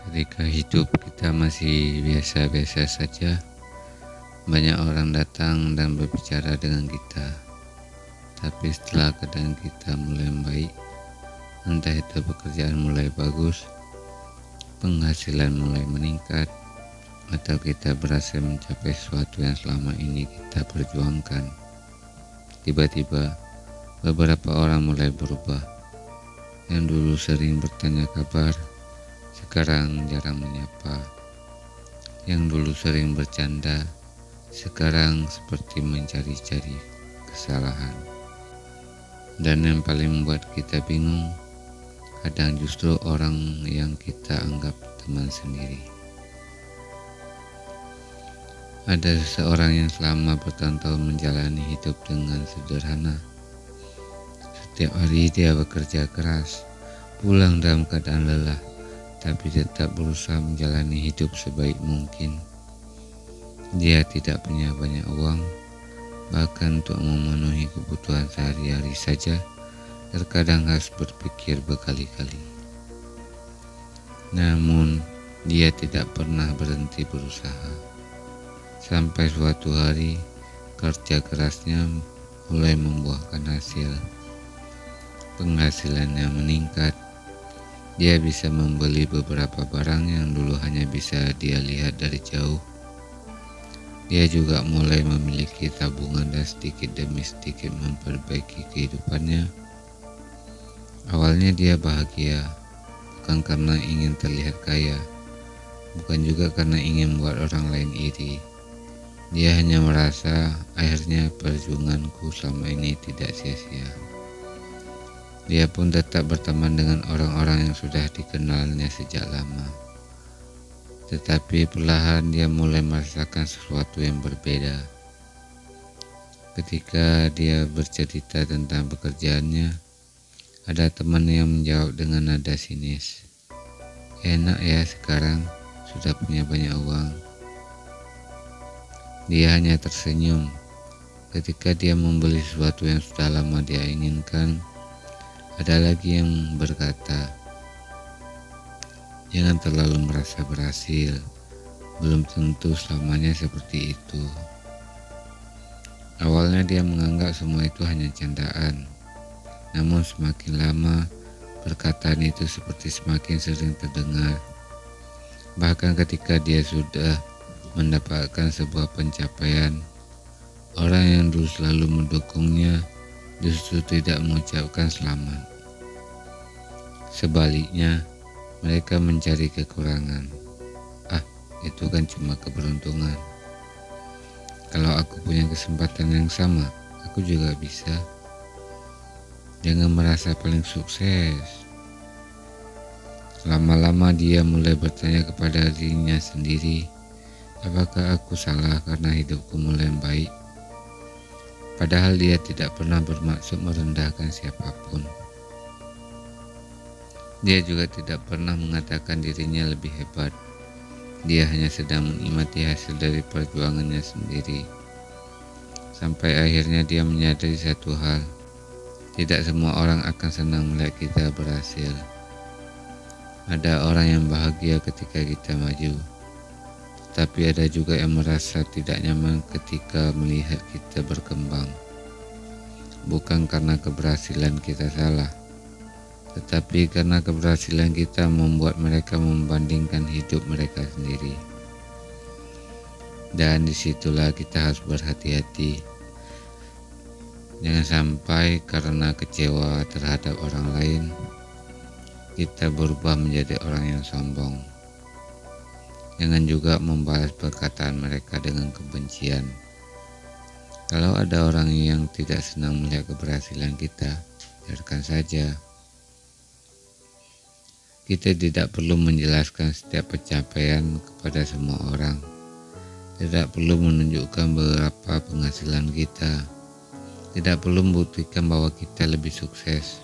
Ketika hidup kita masih biasa-biasa saja, banyak orang datang dan berbicara dengan kita. Tapi setelah keadaan kita mulai membaik, entah itu pekerjaan mulai bagus, penghasilan mulai meningkat, atau kita berhasil mencapai sesuatu yang selama ini kita perjuangkan, tiba-tiba beberapa orang mulai berubah. Yang dulu sering bertanya kabar, sekarang jarang menyapa. Yang dulu sering bercanda, sekarang seperti mencari-cari kesalahan. Dan yang paling membuat kita bingung, kadang justru orang yang kita anggap teman sendiri. Ada seseorang yang selama bertahun-tahun menjalani hidup dengan sederhana. Setiap hari dia bekerja keras, pulang dalam keadaan lelah, tapi tetap berusaha menjalani hidup sebaik mungkin. Dia tidak punya banyak uang, bahkan untuk memenuhi kebutuhan sehari-hari saja terkadang harus berpikir berkali-kali. Namun dia tidak pernah berhenti berusaha. Sampai suatu hari kerja kerasnya mulai membuahkan hasil. Penghasilannya meningkat. Dia bisa membeli beberapa barang yang dulu hanya bisa dia lihat dari jauh. Dia juga mulai memiliki tabungan dan sedikit demi sedikit memperbaiki kehidupannya. Awalnya dia bahagia, bukan karena ingin terlihat kaya, bukan juga karena ingin membuat orang lain iri. Dia hanya merasa akhirnya perjuanganku selama ini tidak sia-sia. Dia pun tetap berteman dengan orang-orang yang sudah dikenalnya sejak lama. Tetapi perlahan dia mulai merasakan sesuatu yang berbeda. Ketika dia bercerita tentang pekerjaannya, ada teman yang menjawab dengan nada sinis. Enak ya sekarang, sudah punya banyak uang. Dia hanya tersenyum. Ketika dia membeli sesuatu yang sudah lama dia inginkan, ada lagi yang berkata, jangan terlalu merasa berhasil, belum tentu selamanya seperti itu. Awalnya dia menganggap semua itu hanya candaan, namun semakin lama perkataan itu seperti semakin sering terdengar. Bahkan ketika dia sudah mendapatkan sebuah pencapaian, orang yang dulu selalu mendukungnya justru tidak mengucapkan selamat. Sebaliknya, mereka mencari kekurangan. Itu kan cuma keberuntungan. Kalau aku punya kesempatan yang sama, aku juga bisa. Jangan merasa paling sukses. Lama-lama dia mulai bertanya kepada dirinya sendiri, apakah aku salah karena hidupku mulai baik? Padahal dia tidak pernah bermaksud merendahkan siapapun. Dia juga tidak pernah mengatakan dirinya lebih hebat. Dia hanya sedang menikmati hasil dari perjuangannya sendiri. Sampai akhirnya dia menyadari satu hal. Tidak semua orang akan senang melihat kita berhasil. Ada orang yang bahagia ketika kita maju. Tapi ada juga yang merasa tidak nyaman ketika melihat kita berkembang. Bukan karena keberhasilan kita salah, tetapi karena keberhasilan kita membuat mereka membandingkan hidup mereka sendiri. Dan disitulah kita harus berhati-hati. Jangan sampai karena kecewa terhadap orang lain, kita berubah menjadi orang yang sombong. Jangan juga membalas perkataan mereka dengan kebencian. Kalau ada orang yang tidak senang melihat keberhasilan kita, biarkan saja. Kita tidak perlu menjelaskan setiap pencapaian kepada semua orang. Tidak perlu menunjukkan berapa penghasilan kita. Tidak perlu membuktikan bahwa kita lebih sukses.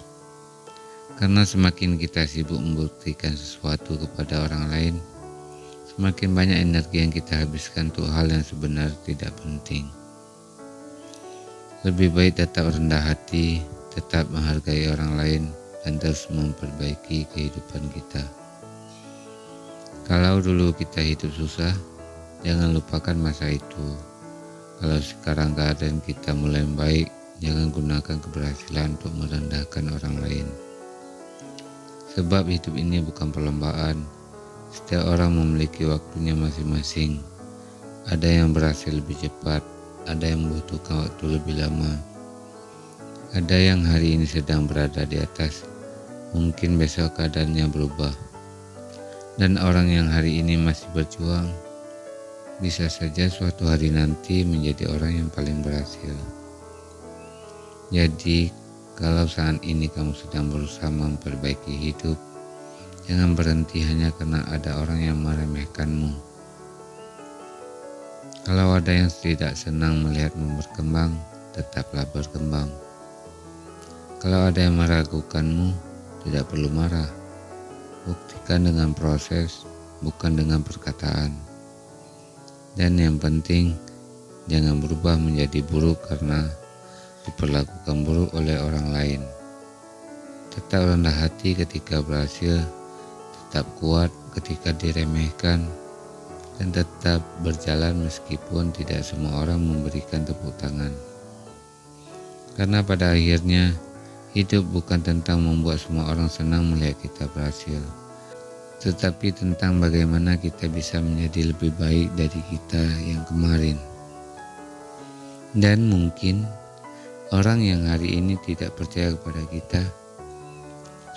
Karena semakin kita sibuk membuktikan sesuatu kepada orang lain, semakin banyak energi yang kita habiskan untuk hal yang sebenarnya tidak penting. Lebih baik tetap rendah hati, tetap menghargai orang lain, dan terus memperbaiki kehidupan kita. Kalau dulu kita hidup susah, jangan lupakan masa itu. Kalau sekarang keadaan kita mulai baik, jangan gunakan keberhasilan untuk merendahkan orang lain. Sebab hidup ini bukan perlombaan. Setiap orang memiliki waktunya masing-masing. Ada yang berhasil lebih cepat, ada yang membutuhkan waktu lebih lama. Ada yang hari ini sedang berada di atas, mungkin besok keadaannya berubah. Dan orang yang hari ini masih berjuang, bisa saja suatu hari nanti menjadi orang yang paling berhasil. Jadi, kalau saat ini kamu sedang berusaha memperbaiki hidup, jangan berhenti hanya karena ada orang yang meremehkanmu. Kalau ada yang tidak senang melihatmu berkembang, tetaplah berkembang. Kalau ada yang meragukanmu, tidak perlu marah. Buktikan dengan proses, bukan dengan perkataan. Dan yang penting, jangan berubah menjadi buruk karena diperlakukan buruk oleh orang lain. Tetap rendah hati ketika berhasil, tetap kuat ketika diremehkan, dan tetap berjalan meskipun tidak semua orang memberikan tepuk tangan. Karena pada akhirnya, hidup bukan tentang membuat semua orang senang melihat kita berhasil, tetapi tentang bagaimana kita bisa menjadi lebih baik dari kita yang kemarin. Dan mungkin orang yang hari ini tidak percaya kepada kita,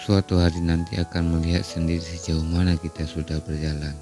suatu hari nanti akan melihat sendiri sejauh mana kita sudah berjalan.